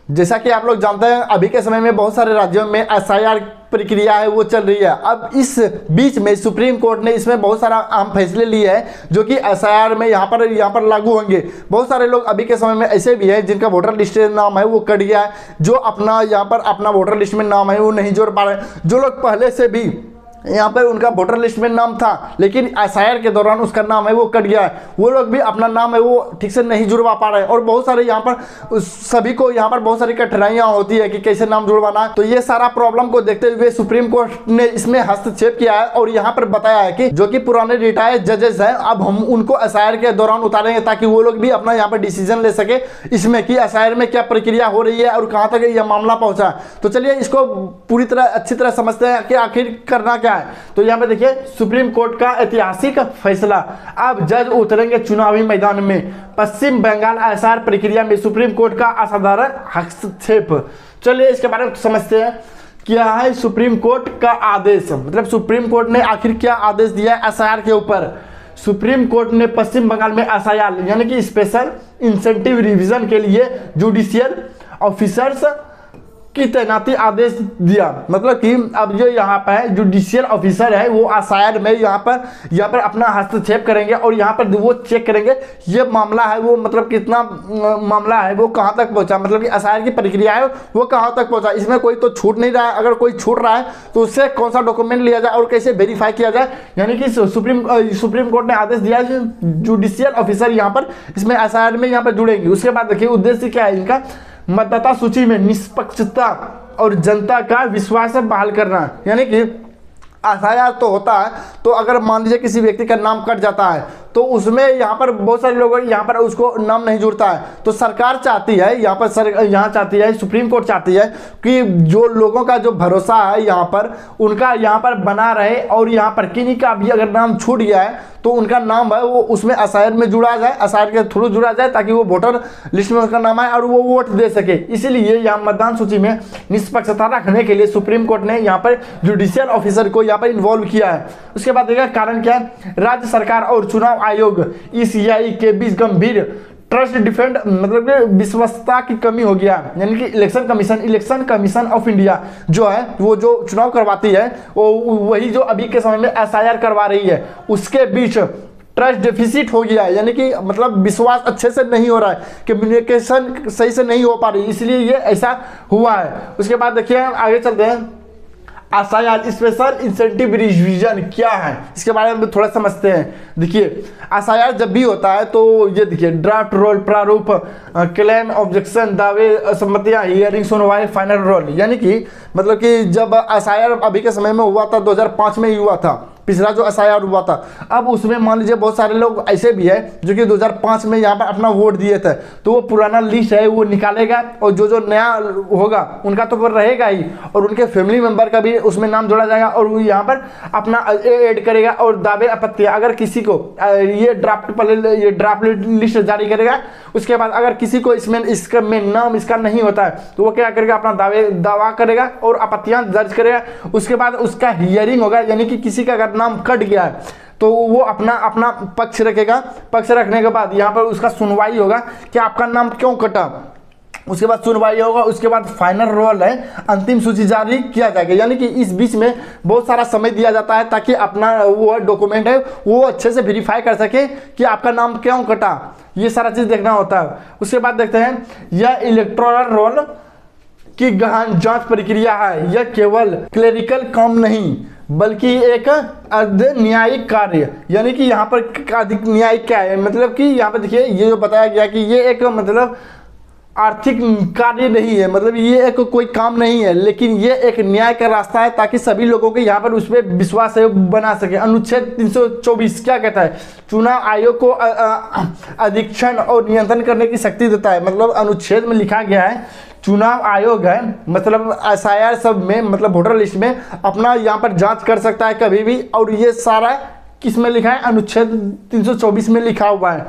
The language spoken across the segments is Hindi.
जैसा कि आप लोग जानते हैं अभी के समय में बहुत सारे राज्यों में एसआईआर प्रक्रिया है वो चल रही है। अब इस बीच में सुप्रीम कोर्ट ने इसमें बहुत सारा अहम फैसले लिए हैं जो कि एसआईआर में यहाँ पर लागू होंगे। बहुत सारे लोग अभी के समय में ऐसे भी हैं जिनका वोटर लिस्ट में नाम है वो कट गया है, जो अपना यहाँ पर अपना वोटर लिस्ट में नाम है वो नहीं जोड़ पा रहे। जो लोग पहले से भी यहाँ पर उनका वोटर लिस्ट में नाम था लेकिन एसआईआर के दौरान उसका नाम है वो कट गया है, वो लोग भी अपना नाम है वो ठीक से नहीं जुड़वा पा रहे हैं। और बहुत सारे यहाँ पर सभी को यहाँ पर बहुत सारी कठिनाइयाँ होती है कि कैसे नाम जुड़वाना है। तो ये सारा प्रॉब्लम को देखते हुए सुप्रीम कोर्ट ने इसमें हस्तक्षेप किया है और यहाँ पर बताया है कि जो कि पुराने रिटायर्ड जजेस हैं अब हम उनको एसआईआर के दौरान उतारेंगे ताकि वो लोग भी अपना यहाँ पर डिसीजन ले सके इसमें कि एसआईआर में क्या प्रक्रिया हो रही है और कहाँ तक यह मामला पहुँचा। तो चलिए इसको पूरी तरह अच्छी तरह समझते हैं कि आखिर करना क्या है। तो यहाँ पे देखिए सुप्रीम कोर्ट का ऐतिहासिक फैसला, अब जज उतरेंगे चुनावी मैदान में, पश्चिम बंगाल एसआईआर प्रक्रिया में सुप्रीम कोर्ट का असाधारण हस्तक्षेप। चलिए इसके बारे में समझते हैं क्या है सुप्रीम कोर्ट का आदेश, मतलब सुप्रीम कोर्ट ने आखिर क्या आदेश दिया है एसआईआर के ऊपर। सुप्रीम कोर्ट ने पश्चिम बंगाल में एसआईआर यानी कि स्पेशल इंसेंटिव रिवीजन के लिए जुडिशियल ऑफिसर्स की तैनाती आदेश दिया। मतलब कि अब जो यहाँ पर जुडिशियल ऑफिसर है वो एसआईआर में यहाँ पर अपना हस्तक्षेप करेंगे और यहाँ पर वो चेक करेंगे ये मामला है वो मतलब कितना मामला है वो कहाँ तक पहुँचा, मतलब कि एसआईआर की प्रक्रिया है वो कहाँ तक पहुँचा, इसमें कोई तो छूट नहीं रहा है, अगर कोई छूट रहा है तो उससे कौन सा डॉक्यूमेंट लिया जाए और कैसे वेरीफाई किया जाए। यानी कि सुप्रीम कोर्ट ने आदेश दिया है जुडिशियल ऑफिसर यहाँ पर इसमें एसआईआर में यहाँ पर जुड़ेंगे। उसके बाद देखिए उद्देश्य क्या है इनका, मतदाता सूची में निष्पक्षता और जनता का विश्वास बहाल करना। यानी कि एसआईआर तो होता है तो अगर मान लीजिए किसी व्यक्ति का नाम कट जाता है तो उसमें यहाँ पर बहुत सारे लोग यहाँ पर उसको नाम नहीं जुड़ता है, तो सरकार चाहती है यहाँ चाहती है सुप्रीम कोर्ट चाहती है कि जो लोगों का जो भरोसा है यहाँ पर उनका यहाँ पर बना रहे और यहाँ पर किन्हीं का भी अगर नाम छूट गया है तो उनका नाम है वो उसमें एसआईआर में जुड़ा जाए, एसआईआर के थ्रू जुड़ा जाए ताकि वो वोटर लिस्ट में उसका नाम आए और वो वोट दे सके। इसीलिए यहाँ मतदान सूची में निष्पक्षता रखने के लिए सुप्रीम कोर्ट ने यहाँ पर जुडिशियल ऑफिसर को यहाँ पर इन्वॉल्व किया है। उसके बाद देखिए कारण क्या है, राज्य सरकार और चुनाव आयोग ईसीआई के बीच गंभीर ट्रस्ट डिफेंड मतलब कि विश्वस्तता की कमी हो गया। यानी कि इलेक्शन कमीशन ऑफ इंडिया जो है वो जो चुनाव करवाती है वो वही जो अभी के समय में एसआईआर करवा रही है उसके बीच ट्रस्ट डेफिसिट हो गया है। यानी कि मतलब विश्वास अच्छे से नहीं हो रहा है, कम्युनिकेशन सही से नहीं हो पा रही, इसलिए ये ऐसा हुआ है। उसके बाद देखिए आगे चलते हैं, एसआईआर स्पेशल इंसेंटिव रिवीजन क्या है इसके बारे में थोड़ा समझते हैं। देखिए एसआईआर जब भी होता है तो ये देखिए ड्राफ्ट रोल प्रारूप क्लेम ऑब्जेक्शन दावे असम्मतियां हियरिंग सुनवाई फाइनल रोल। यानी कि मतलब कि जब एसआईआर अभी के समय में हुआ था 2005 में ही हुआ था पिछला जो एसआईआर हुआ था, अब उसमें मान लीजिए बहुत सारे लोग ऐसे भी है जो कि 2005 में यहाँ पर अपना वोट दिए थे तो वो पुराना लिस्ट है वो निकालेगा और जो नया होगा उनका तो पर रहेगा ही और उनके फैमिली मेंबर का भी उसमें नाम जोड़ा जाएगा और वो यहाँ पर अपना ऐड करेगा और दावे आपत्तियाँ अगर किसी को ये ड्राफ्ट लिस्ट जारी करेगा उसके बाद अगर किसी को इसमें इसका नाम इसका नहीं होता है तो वो क्या करेगा अपना दावा करेगा और आपत्तियाँ दर्ज करेगा। उसके बाद उसका हियरिंग होगा, यानी कि किसी का अगर नाम कट गया है तो वो अपना पक्ष रखेगा, पक्ष रखने के बाद यहाँ पर उसका सुनवाई होगा कि आपका नाम क्यों कटा, उसके बाद सुनवाई होगा, उसके बाद फाइनल रोल है अंतिम सूची जारी किया जाएगा। यानी कि इस बीच में बहुत सारा समय दिया जाता है ताकि अपना वो डॉक्यूमेंट है वो अच्छे से वेरीफाई कर सके कि आपका नाम क्यों कटा, ये सारा चीज़ देखना होता है। उसके बाद देखते हैं यह इलेक्टोरल रोल की गहन जांच प्रक्रिया है, यह केवल क्लेरिकल काम नहीं बल्कि एक अर्ध न्यायिक कार्य। यानी कि यहाँ पर अधिक न्यायिक क्या है, मतलब कि यहाँ पर देखिए ये जो बताया गया कि ये एक मतलब आर्थिक कार्य नहीं है, मतलब ये एक कोई काम नहीं है लेकिन ये एक न्याय का रास्ता है ताकि सभी लोगों के यहाँ पर उस पर विश्वास बना सके। अनुच्छेद 324 क्या कहता है, चुनाव आयोग को अधीक्षण और नियंत्रण करने की शक्ति देता है। मतलब अनुच्छेद में लिखा गया है चुनाव आयोग है मतलब एसआईआर सब में मतलब वोटर लिस्ट में अपना यहाँ पर जांच कर सकता है कभी भी, और ये सारा किस में लिखा है, अनुच्छेद 324 में लिखा हुआ है।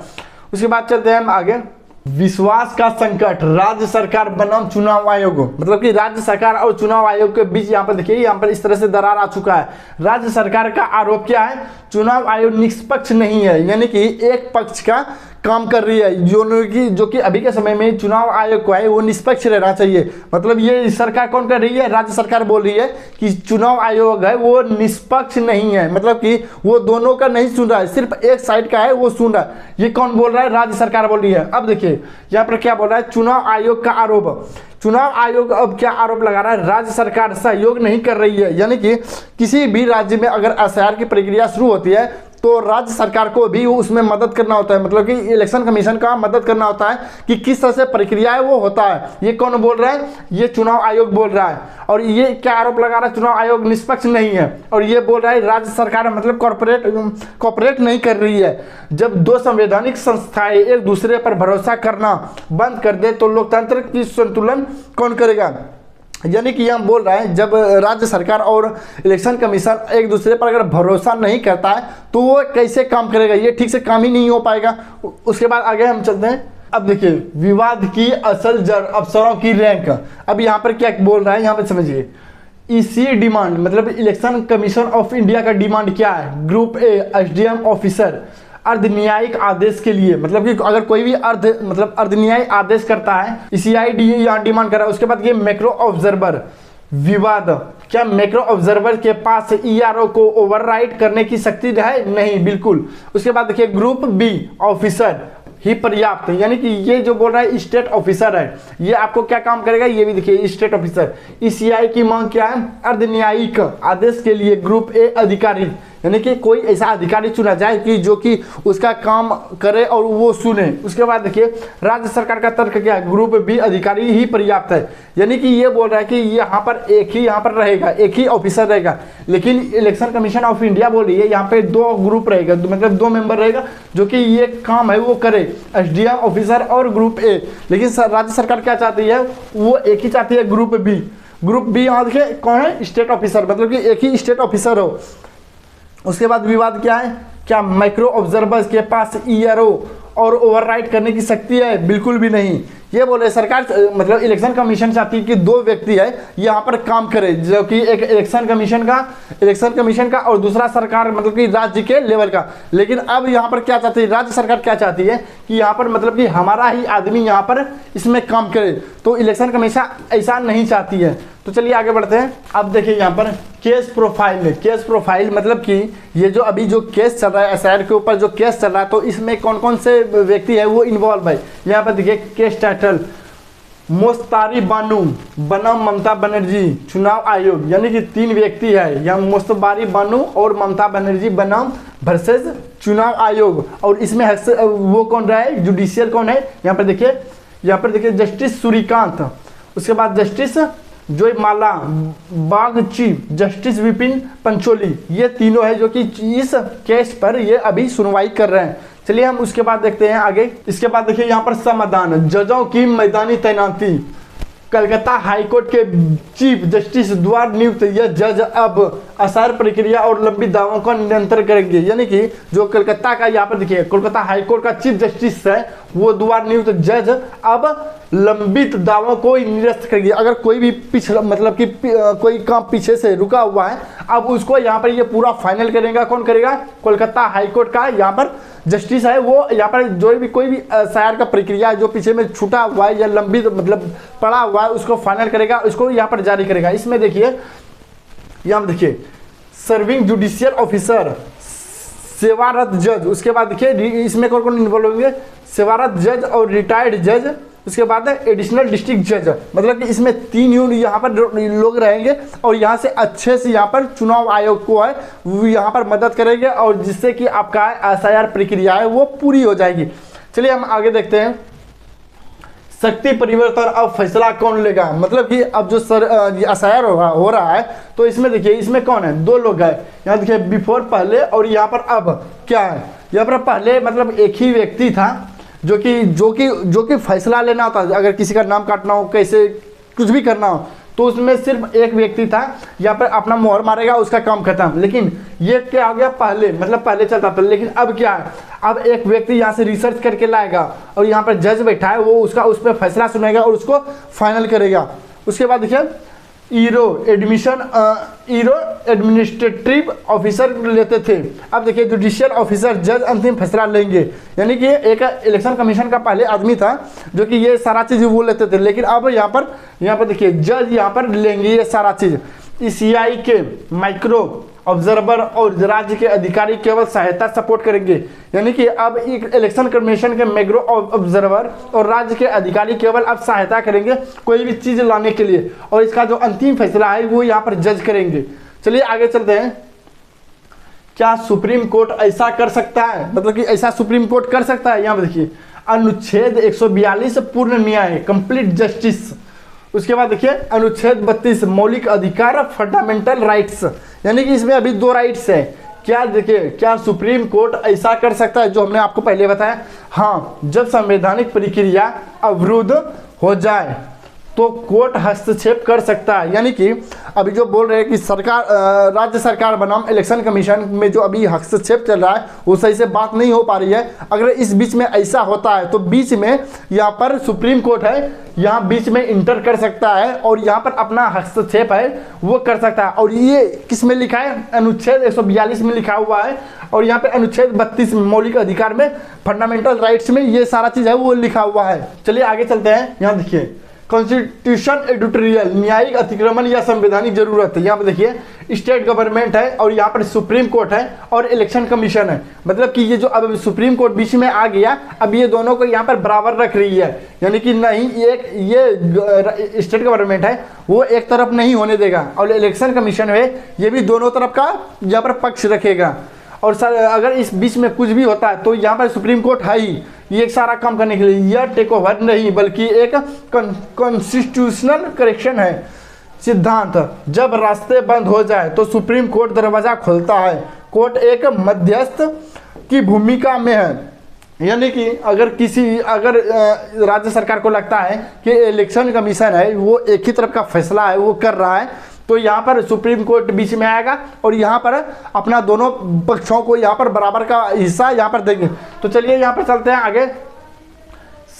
उसके बाद चलते हैं हम आगे, विश्वास का संकट राज्य सरकार बनाम चुनाव आयोग। मतलब कि राज्य सरकार और चुनाव आयोग के बीच यहाँ पर देखिए यहाँ पर इस तरह से दरार आ चुका है। राज्य सरकार का आरोप क्या है, चुनाव आयोग निष्पक्ष नहीं है, यानी कि एक पक्ष का काम कर रही है, जो कि अभी के समय में चुनाव आयोग को है वो निष्पक्ष रहना चाहिए। मतलब ये सरकार कौन कर रही है, राज्य सरकार बोल रही है कि चुनाव आयोग है वो निष्पक्ष नहीं है, मतलब कि वो दोनों का नहीं सुन रहा है, सिर्फ एक साइड का है वो सुन रहा है। ये कौन बोल रहा है, राज्य सरकार बोल रही है। अब देखिए यहाँ पर क्या बोल रहा है, चुनाव आयोग का आरोप। चुनाव आयोग अब क्या आरोप लगा रहा है, राज्य सरकार सहयोग नहीं कर रही है। यानी कि किसी भी राज्य में अगर एसआईआर की प्रक्रिया शुरू होती है तो राज्य सरकार को भी उसमें मदद करना होता है, मतलब कि इलेक्शन कमीशन का मदद करना होता है कि किस तरह से प्रक्रिया है वो होता है। ये कौन बोल रहा है, ये चुनाव आयोग बोल रहा है। और ये क्या आरोप लगा रहा है, चुनाव आयोग निष्पक्ष नहीं है। और ये बोल रहा है राज्य सरकार मतलब कॉर्पोरेट नहीं कर रही है। जब दो संवैधानिक संस्थाएं एक दूसरे पर भरोसा करना बंद कर दे तो लोकतंत्र की संतुलन कौन करेगा। यानी कि हम बोल रहे हैं जब राज्य सरकार और इलेक्शन कमीशन एक दूसरे पर अगर भरोसा नहीं करता है तो वो कैसे काम करेगा, ये ठीक से काम ही नहीं हो पाएगा। उसके बाद आगे हम चलते हैं। अब देखिए विवाद की असल जड़, अफसरों की रैंक। अब यहाँ पर क्या बोल रहा है, यहाँ पर समझिए। इसी डिमांड मतलब इलेक्शन कमीशन ऑफ इंडिया का डिमांड क्या है, ग्रुप ए एसडीएम ऑफिसर अर्ध न्यायिक आदेश के लिए, मतलब कि अगर कोई भी अर्ध न्यायिक आदेश करता है, सीआईडी यहाँ डिमांड कर रहा है। उसके बाद ये मैक्रो ऑब्जर्वर विवाद, क्या मैक्रो ऑब्जर्वर के पास ईआरओ को ओवरराइड करने की शक्ति है, नहीं बिल्कुल। उसके बाद देखिए ग्रुप बी ऑफिसर ही पर्याप्त, यानी कि ये जो बोल रहा है स्टेट ऑफिसर है, ये आपको क्या काम करेगा, ये भी देखिए स्टेट ऑफिसर। ईसीआई की मांग क्या है, अर्ध न्यायिक आदेश के लिए ग्रुप ए अधिकारी, यानी कि कोई ऐसा अधिकारी चुना जाए कि जो कि उसका काम करे और वो सुने। उसके बाद देखिए राज्य सरकार का तर्क क्या है, ग्रुप बी अधिकारी ही पर्याप्त है। यानी कि ये बोल रहा है कि यहाँ पर एक ही यहाँ पर रहेगा, एक ही ऑफिसर रहेगा। लेकिन इलेक्शन कमीशन ऑफ इंडिया बोल रही है यहाँ पे दो ग्रुप रहेगा, मतलब दो मेंबर रहेगा जो कि ये काम है वो करे, एसडीएम ऑफिसर और ग्रुप ए। लेकिन राज्य सरकार क्या चाहती है, वो एक ही चाहती है ग्रुप बी। ग्रुप बी यहाँ देखिए कौन है, स्टेट ऑफिसर, मतलब कि एक ही स्टेट ऑफिसर हो। उसके बाद विवाद क्या है, क्या माइक्रो ऑब्जर्वर्स के पास ईआरओ और ओवरराइड करने की शक्ति है, बिल्कुल भी नहीं। ये बोले सरकार मतलब इलेक्शन कमीशन चाहती है कि दो व्यक्ति है यहाँ पर काम करे, जो कि एक इलेक्शन कमीशन का और दूसरा सरकार मतलब कि राज्य के लेवल का। लेकिन अब यहाँ पर क्या चाहती है, राज्य सरकार क्या चाहती है कि यहाँ पर मतलब कि हमारा ही आदमी यहाँ पर इसमें काम करे, तो इलेक्शन कमीशन ऐसा नहीं चाहती है। तो चलिए आगे बढ़ते हैं। अब देखिए यहाँ पर केस प्रोफाइल मतलब कि ये जो अभी जो केस चल रहा है एसआईआर के ऊपर जो केस चल रहा है, तो इसमें कौन कौन से व्यक्ति है वो इन्वॉल्व है। यहाँ पर देखिए केस टाइटल मोस्तारी बानू बनाम ममता बनर्जी चुनाव आयोग, यानी कि तीन व्यक्ति है यहाँ, मोस्तबारी बानू और ममता बनर्जी बनाम वर्सेस चुनाव आयोग। और इसमें वो कौन रहा है, जुडिशियल कौन है, यहाँ पर देखिए जस्टिस सूर्यकांत, उसके बाद जस्टिस जोयमाला बागची, जस्टिस विपिन पंचोली, ये तीनों है जो कि इस केस पर ये अभी सुनवाई कर रहे हैं। चलिए हम उसके बाद देखते हैं आगे। इसके बाद देखिए यहाँ पर समाधान, जजों की मैदानी तैनाती। कलकत्ता हाईकोर्ट के चीफ जस्टिस द्वारा नियुक्त यह जज अब आसार प्रक्रिया और लंबित दावों का नियंत्रण करेंगे। यानी कि जो कलकत्ता का यहाँ पर देखिए कोलकाता हाईकोर्ट का चीफ जस्टिस है वो द्वारा नियुक्त जज अब लंबित दावों को निरस्त करेंगे। अगर कोई भी पिछला मतलब कि कोई काम पीछे से रुका हुआ है अब उसको यहाँ पर ये पूरा फाइनल करेगा, कौन करेगा, कोलकाता हाईकोर्ट का यहाँ पर जस्टिस है वो यहाँ पर जो भी कोई भी एसआईआर का प्रक्रिया जो पीछे में छूटा हुआ है या लंबित मतलब पड़ा हुआ है उसको फाइनल करेगा, उसको यहाँ पर जारी करेगा। इसमें देखिए यहाँ देखिए सर्विंग जुडिशियल ऑफिसर, सेवारत जज, उसके बाद देखिए इसमें कौन कौन इन्वॉल्व होंगे, सेवारत जज और रिटायर्ड जज, उसके बाद एडिशनल डिस्ट्रिक्ट जज, मतलब कि इसमें तीन यहाँ पर लोग रहेंगे और यहाँ से अच्छे से यहाँ पर चुनाव आयोग को है वो यहाँ पर मदद करेंगे और जिससे कि आपका एसआईआर प्रक्रिया है वो पूरी हो जाएगी। चलिए हम आगे देखते हैं। शक्ति परिवर्तन अब फैसला कौन लेगा, मतलब कि अब जो एसआईआर हो रहा है तो इसमें देखिए इसमें कौन है, दो लोग हैं यहाँ देखिए, बिफोर पहले और यहाँ पर अब क्या है। यहाँ पर पहले मतलब एक ही व्यक्ति था जो कि फैसला लेना होता है, अगर किसी का नाम काटना हो कैसे कुछ भी करना हो तो उसमें सिर्फ एक व्यक्ति था, यहाँ पर अपना मोहर मारेगा उसका काम खत्म। लेकिन ये क्या हो गया, पहले चलता था, लेकिन अब क्या है, अब एक व्यक्ति यहाँ से रिसर्च करके लाएगा और यहाँ पर जज बैठा है वो उस पर फैसला सुनेगा और उसको फाइनल करेगा। उसके बाद देखिए ईरो एडमिनिस्ट्रेटिव ऑफिसर लेते थे। अब देखिए जुडिशियल ऑफिसर, जज अंतिम फैसला लेंगे। यानी कि एक इलेक्शन कमीशन का पहले आदमी था जो कि ये सारा चीज़ वो लेते थे, लेकिन अब यहाँ पर देखिए जज यहाँ पर लेंगे ये सारा चीज़। ईसीआई के माइक्रो ऑब्जर्वर और राज्य के अधिकारी केवल सहायता सपोर्ट करेंगे। यानी कि अब एक इलेक्शन कमीशन के मैक्रो ऑब्जर्वर और राज्य के अधिकारी केवल अब सहायता करेंगे कोई भी चीज़ लाने के लिए, और इसका जो अंतिम फैसला है वो यहाँ पर जज करेंगे। चलिए आगे चलते हैं। क्या सुप्रीम कोर्ट ऐसा कर सकता है, मतलब कि ऐसा सुप्रीम कोर्ट कर सकता है? यहाँ पर देखिए अनुच्छेद 142 पूर्ण न्याय, कंप्लीट जस्टिस। उसके बाद देखिए अनुच्छेद 32 मौलिक अधिकार, फंडामेंटल राइट्स। यानी कि इसमें अभी 2 राइट्स है। क्या देखिए क्या सुप्रीम कोर्ट ऐसा कर सकता है जो हमने आपको पहले बताया? हाँ, जब संवैधानिक प्रक्रिया अवरुद्ध हो जाए तो कोर्ट हस्तक्षेप कर सकता है। यानी कि अभी जो बोल रहे हैं कि सरकार राज्य सरकार बनाम इलेक्शन कमीशन में जो अभी हस्तक्षेप चल रहा है वो सही से बात नहीं हो पा रही है। अगर इस बीच में ऐसा होता है तो बीच में यहाँ पर सुप्रीम कोर्ट है, यहाँ बीच में इंटर कर सकता है और यहाँ पर अपना हस्तक्षेप है वो कर सकता है। और ये किस में लिखा है? अनुच्छेद 142 में लिखा हुआ है, और यहाँ पे अनुच्छेद 32 मौलिक अधिकार में, फंडामेंटल राइट्स में ये सारा चीज़ है वो लिखा हुआ है। चलिए आगे चलते हैं। यहाँ देखिए कॉन्स्टिट्यूशन एडिटोरियल, न्यायिक अतिक्रमण या संवैधानिक जरूरत है। यहाँ पे देखिए स्टेट गवर्नमेंट है और यहाँ पर सुप्रीम कोर्ट है और इलेक्शन कमीशन है। मतलब कि ये जो अब सुप्रीम कोर्ट बीच में आ गया, अब ये दोनों को यहाँ पर बराबर रख रही है। यानी कि नहीं, ये स्टेट गवर्नमेंट है वो एक तरफ नहीं होने देगा, और इलेक्शन कमीशन है ये भी दोनों तरफ का यहाँ पर पक्ष रखेगा। और सर अगर इस बीच में कुछ भी होता है तो यहाँ पर सुप्रीम कोर्ट है ही ये एक सारा काम करने के लिए। यह टेक ओवर नहीं बल्कि एक कॉन्स्टिट्यूशनल करेक्शन है सिद्धांत। जब रास्ते बंद हो जाए तो सुप्रीम कोर्ट दरवाज़ा खोलता है। कोर्ट एक मध्यस्थ की भूमिका में है। यानी कि अगर राज्य सरकार को लगता है कि इलेक्शन कमीशन है वो एक ही तरफ का फैसला है वो कर रहा है, तो यहाँ पर सुप्रीम कोर्ट बीच में आएगा और यहाँ पर अपना दोनों पक्षों को यहाँ पर बराबर का हिस्सा यहाँ पर देंगे। तो चलिए यहाँ पर चलते हैं आगे।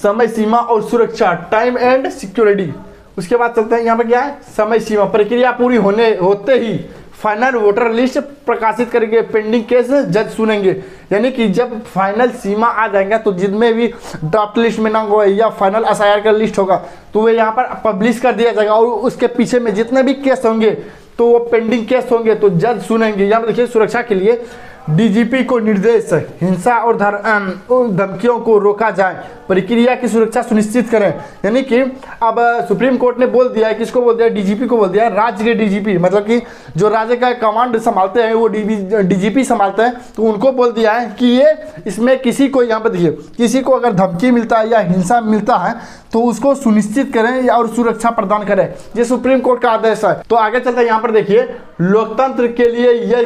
समय सीमा और सुरक्षा, टाइम एंड सिक्योरिटी। उसके बाद चलते हैं यहाँ पर क्या है? समय सीमा, प्रक्रिया पूरी होते ही फाइनल वोटर लिस्ट प्रकाशित करेंगे, पेंडिंग केस जज सुनेंगे। यानी कि जब फाइनल सीमा आ जाएगा तो जितने भी ड्राफ्ट लिस्ट में नाम होगा या फाइनल एसआईआर का लिस्ट होगा तो वो यहाँ पर पब्लिश कर दिया जाएगा, और उसके पीछे में जितने भी केस होंगे तो वो पेंडिंग केस होंगे तो जज सुनेंगे। यहाँ पर देखिए सुरक्षा के लिए डीजीपी को निर्देश, हिंसा और धमकियों को रोका जाए, प्रक्रिया की सुरक्षा सुनिश्चित करें। यानी कि अब सुप्रीम कोर्ट ने बोल दिया है, किसको बोल दिया? डीजीपी को बोल दिया है, राज्य के डीजीपी, मतलब कि जो राज्य का कमांड संभालते हैं वो डीजीपी संभालते हैं, तो उनको बोल दिया है कि ये इसमें किसी को, यहाँ पर देखिए किसी को अगर धमकी मिलता है या हिंसा मिलता है तो उसको सुनिश्चित करें और सुरक्षा प्रदान करें। ये सुप्रीम कोर्ट का आदेश है। तो आगे चलते हैं, यहाँ पर देखिए लोकतंत्र के लिए ये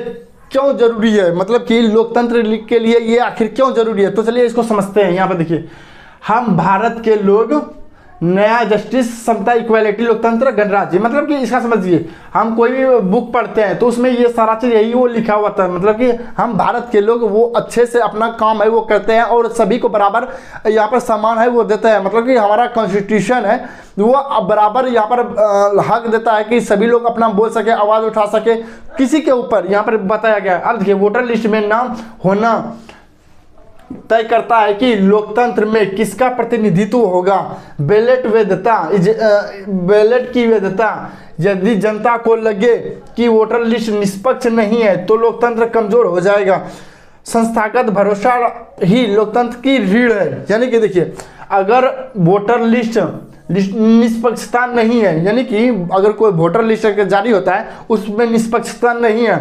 क्यों जरूरी है, मतलब कि लोकतंत्र के लिए ये आखिर क्यों जरूरी है। तो चलिए इसको समझते हैं। यहाँ पर देखिए हम भारत के लोग, नया जस्टिस, समता, इक्वालिटी, लोकतंत्र, गणराज्य। मतलब कि इसका समझिए हम कोई भी बुक पढ़ते हैं तो उसमें ये सारा चीज़ यही वो लिखा हुआ था। मतलब कि हम भारत के लोग वो अच्छे से अपना काम है वो करते हैं और सभी को बराबर यहाँ पर सम्मान है वो देते हैं। मतलब कि हमारा कॉन्स्टिट्यूशन है वो बराबर यहाँ पर हक देता है कि सभी लोग अपना बोल सके, आवाज़ उठा सके किसी के ऊपर, यहाँ पर बताया गया है। अब देखिए वोटर लिस्ट में नाम होना तय करता है कि लोकतंत्र में किसका प्रतिनिधित्व होगा। बैलेट की वैधता, यदि जनता को लगे कि वोटर लिस्ट निष्पक्ष नहीं है तो लोकतंत्र कमजोर हो जाएगा। संस्थागत भरोसा ही लोकतंत्र की रीढ़ है। यानी कि देखिए अगर वोटर लिस्ट निष्पक्षता नहीं है, यानी कि अगर कोई वोटर लिस्ट जारी होता है उसमें निष्पक्षता नहीं है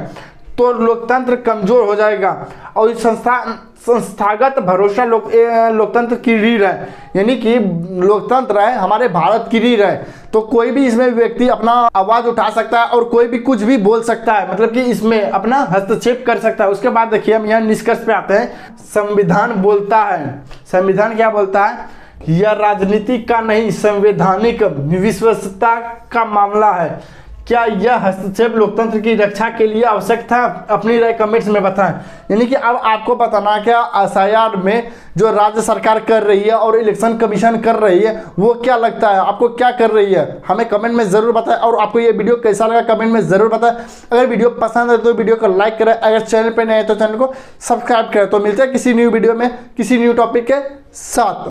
तो लोकतंत्र कमजोर हो जाएगा। और संस्थागत भरोसा लोकतंत्र की रीढ़ है। यानी कि लोकतंत्र है हमारे भारत की रीढ़ है, तो कोई भी इसमें व्यक्ति अपना आवाज़ उठा सकता है और कोई भी कुछ भी बोल सकता है, मतलब कि इसमें अपना हस्तक्षेप कर सकता है। उसके बाद देखिए हम यहाँ निष्कर्ष पे आते हैं। संविधान बोलता है, संविधान क्या बोलता है? यह राजनीति का नहीं संवैधानिक विश्वसनीयता का मामला है क्या यह हस्तक्षेप लोकतंत्र की रक्षा के लिए आवश्यक था? अपनी राय कमेंट्स में बताएं। यानी कि अब आपको बताना क्या एसआईआर में जो राज्य सरकार कर रही है और इलेक्शन कमीशन कर रही है वो क्या लगता है, आपको क्या कर रही है, हमें कमेंट में ज़रूर बताएं। और आपको ये वीडियो कैसा लगा कमेंट में ज़रूर बताएं। अगर वीडियो पसंद है तो वीडियो को लाइक करें, अगर चैनल पर नए हैं तो चैनल को सब्सक्राइब करें। तो मिलते हैं किसी न्यू वीडियो में किसी न्यू टॉपिक के साथ।